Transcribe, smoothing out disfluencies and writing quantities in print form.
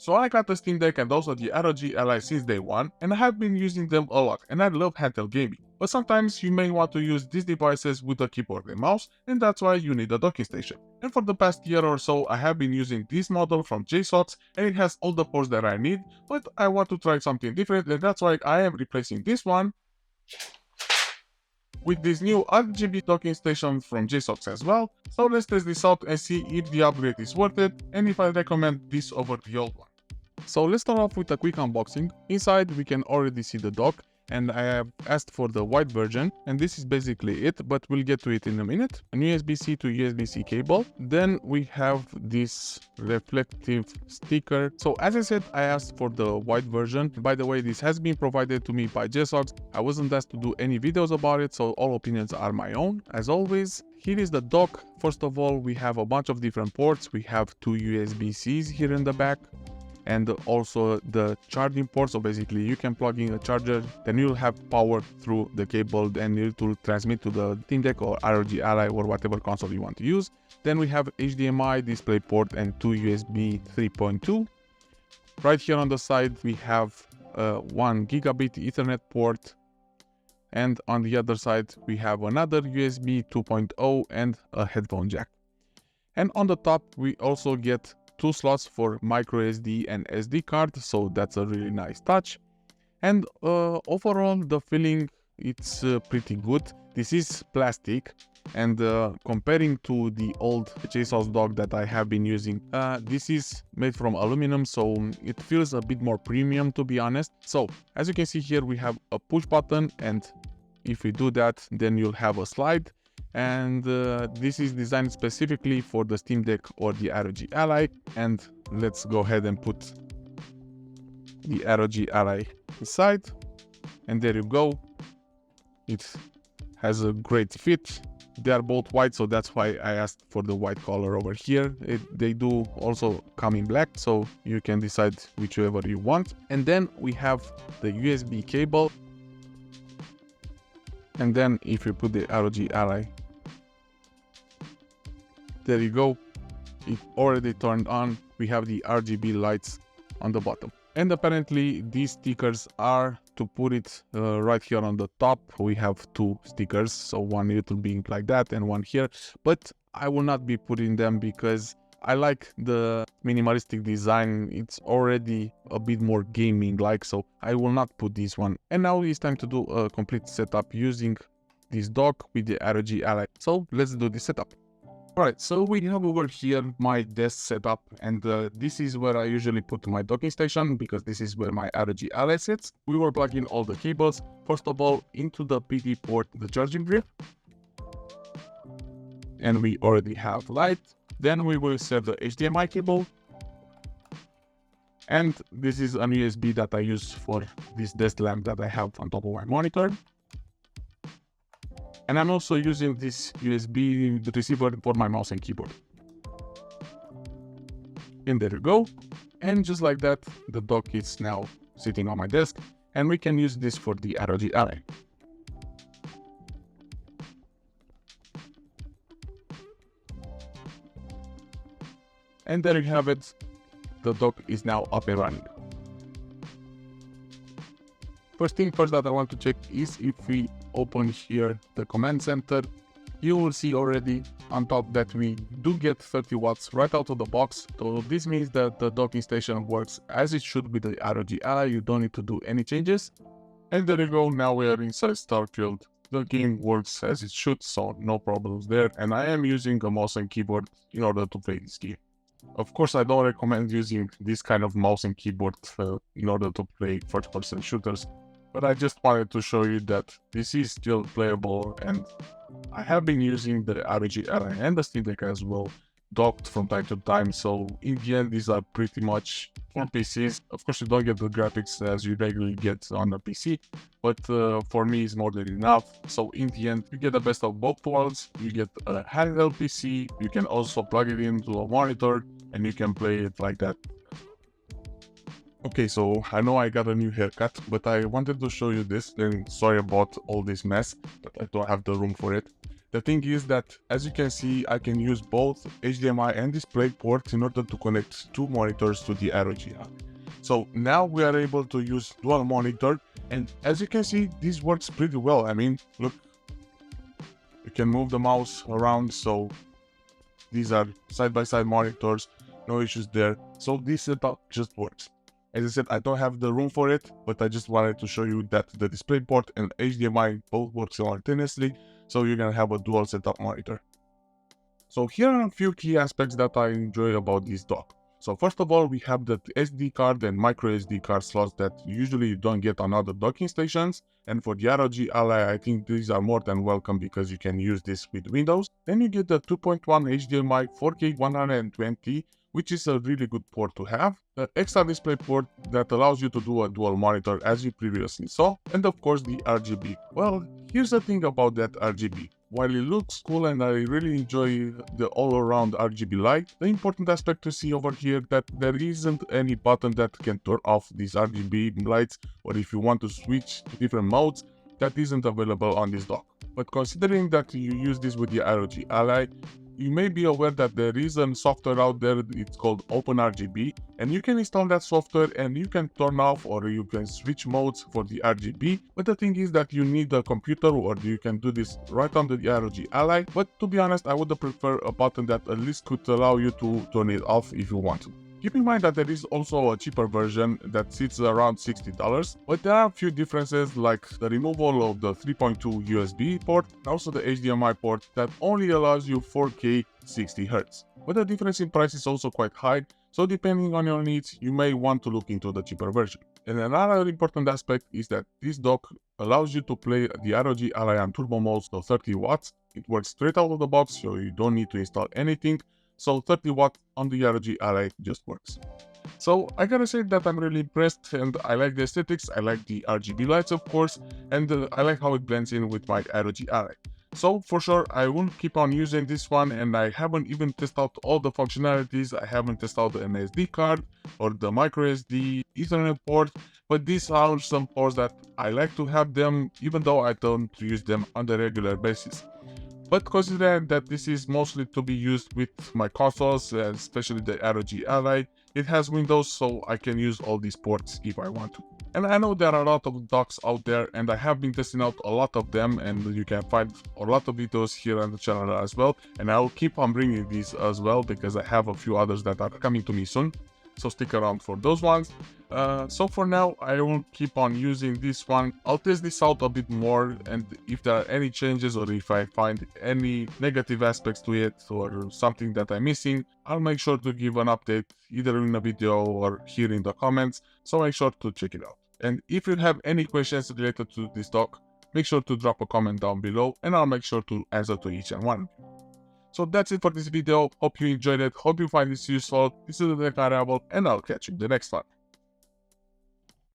So I got the Steam Deck and also the ROG Ally since day one, and I have been using them a lot, and I love handheld gaming. But sometimes you may want to use these devices with a keyboard and mouse, and that's why you need a docking station. And for the past year or so, I have been using this model from JSOX, and it has all the ports that I need, but I want to try something different, and that's why I am replacing this one with this new RGB docking station from JSOX as well. So let's test this out and see if the upgrade is worth it and if I recommend this over the old one. So let's start off with a quick unboxing. Inside we can already see the dock, and I have asked for the white version, and this is basically it, but we'll get to it in a minute. An USB-C to USB-C cable. Then we have this reflective sticker. So as I said, I asked for the white version. By the way, this has been provided to me by JSOX. I wasn't asked to do any videos about it, so all opinions are my own. As always, here is the dock. First of all, we have a bunch of different ports. We have two USB-Cs here in the back, and also the charging port. So basically you can plug in a charger, then you'll have power through the cable and it will transmit to the Steam Deck or ROG Ally or whatever console you want to use. Then we have HDMI, display port, and two USB 3.2. Right here on the side we have 1 gigabit Ethernet port, and on the other side we have another USB 2.0 and a headphone jack. And on the top we also get two slots for micro SD and SD card, so that's a really nice touch. And overall the feeling, it's pretty good. This is plastic, and comparing to the old JSOX dock that I have been using, this is made from aluminum, so it feels a bit more premium, to be honest. So as you can see here, we have a push button, and if we do that, then you'll have a slide. And this is designed specifically for the Steam Deck or the ROG Ally. And let's go ahead and put the ROG Ally inside, and there you go. It has a great fit. They are both white, so that's why I asked for the white color over here. They do also come in black, so you can decide whichever you want. And then we have the USB cable, and then if you put the ROG Ally, there you go, it already turned on. We have the RGB lights on the bottom. And apparently these stickers are to put it right here on the top. We have two stickers, so one little being like that and one here. But I will not be putting them because I like the minimalistic design. It's already a bit more gaming-like, so I will not put this one. And now it's time to do a complete setup using this dock with the ROG Ally. So let's do the setup. Alright, so we have over here my desk setup, and this is where I usually put my docking station because this is where my ROG Ally sits. We will plug in all the cables. First of all, into the PD port, the charging brick. And we already have light. Then we will insert the HDMI cable. And this is an USB that I use for this desk lamp that I have on top of my monitor. And I'm also using this USB receiver for my mouse and keyboard. And there you go. And just like that, the dock is now sitting on my desk, and we can use this for the ROG Ally. And there you have it. The dock is now up and running. First thing first that I want to check is if we open here the command center, you will see already on top that we do get 30 watts right out of the box. So this means that the docking station works as it should with the ROG Ally. You don't need to do any changes. And there you go, now we are inside Starfield. The game works as it should, so no problems there. And I am using a mouse and keyboard in order to play this game. Of course, I don't recommend using this kind of mouse and keyboard in order to play first-person shooters. But I just wanted to show you that this is still playable, and I have been using the ROG Ally and the Steam Deck as well, docked from time to time, so in the end these are pretty much for PCs. Of course you don't get the graphics as you regularly get on a PC, but for me it's more than enough. So in the end you get the best of both worlds. You get a handheld PC, you can also plug it into a monitor, and you can play it like that. Okay, so I know I got a new haircut, but I wanted to show you this, and sorry about all this mess, but I don't have the room for it. The thing is that, as you can see, I can use both HDMI and display ports in order to connect two monitors to the ROG Ally. So now we are able to use dual monitor, and as you can see, this works pretty well. I mean, look, you can move the mouse around, so these are side-by-side monitors, no issues there. So this setup just works. As I said, I don't have the room for it, but I just wanted to show you that the DisplayPort and HDMI both work simultaneously, so you're gonna have a dual setup monitor. So here are a few key aspects that I enjoy about this dock. So first of all, we have the SD card and micro SD card slots that usually you don't get on other docking stations. And for the ROG Ally, I think these are more than welcome because you can use this with Windows. Then you get the 2.1 HDMI 4K 120, which is a really good port to have. The extra display port that allows you to do a dual monitor as you previously saw. And of course the RGB. Well, here's the thing about that RGB. While it looks cool and I really enjoy the all-around RGB light, the important aspect to see over here that there isn't any button that can turn off these RGB lights, or if you want to switch to different modes, that isn't available on this dock. But considering that you use this with the ROG Ally, you may be aware that there is a software out there, it's called OpenRGB, and you can install that software and you can turn off or you can switch modes for the RGB. But the thing is that you need a computer, or you can do this right on the ROG Ally. But to be honest, I would prefer a button that at least could allow you to turn it off if you want to. Keep in mind that there is also a cheaper version that sits around $60, but there are a few differences, like the removal of the 3.2 USB port and also the HDMI port that only allows you 4K 60Hz. But the difference in price is also quite high, so depending on your needs, you may want to look into the cheaper version. And another important aspect is that this dock allows you to play the ROG Ally on turbo mode, so 30 watts. It works straight out of the box, so you don't need to install anything. So 30 watt on the ROG Ally just works. So I gotta say that I'm really impressed, and I like the aesthetics, I like the RGB lights of course, and I like how it blends in with my ROG Ally. So for sure I will keep on using this one, and I haven't even tested out all the functionalities. I haven't tested out the SD card or the micro SD Ethernet port, but these are some ports that I like to have them even though I don't use them on a regular basis. But considering that this is mostly to be used with my consoles, especially the ROG Ally, it has Windows, so I can use all these ports if I want to. And I know there are a lot of docks out there, and I have been testing out a lot of them, and you can find a lot of videos here on the channel as well. And I'll keep on bringing these as well because I have a few others that are coming to me soon. So stick around for those ones. So for now, I won't keep on using this one. I'll test this out a bit more, and if there are any changes or if I find any negative aspects to it or something that I'm missing, I'll make sure to give an update either in a video or here in the comments, so make sure to check it out. And if you have any questions related to this dock, make sure to drop a comment down below and I'll make sure to answer to each and one. So that's it for this video. Hope you enjoyed it. Hope you find this useful. This is the Tech Variable, and I'll catch you in the next one.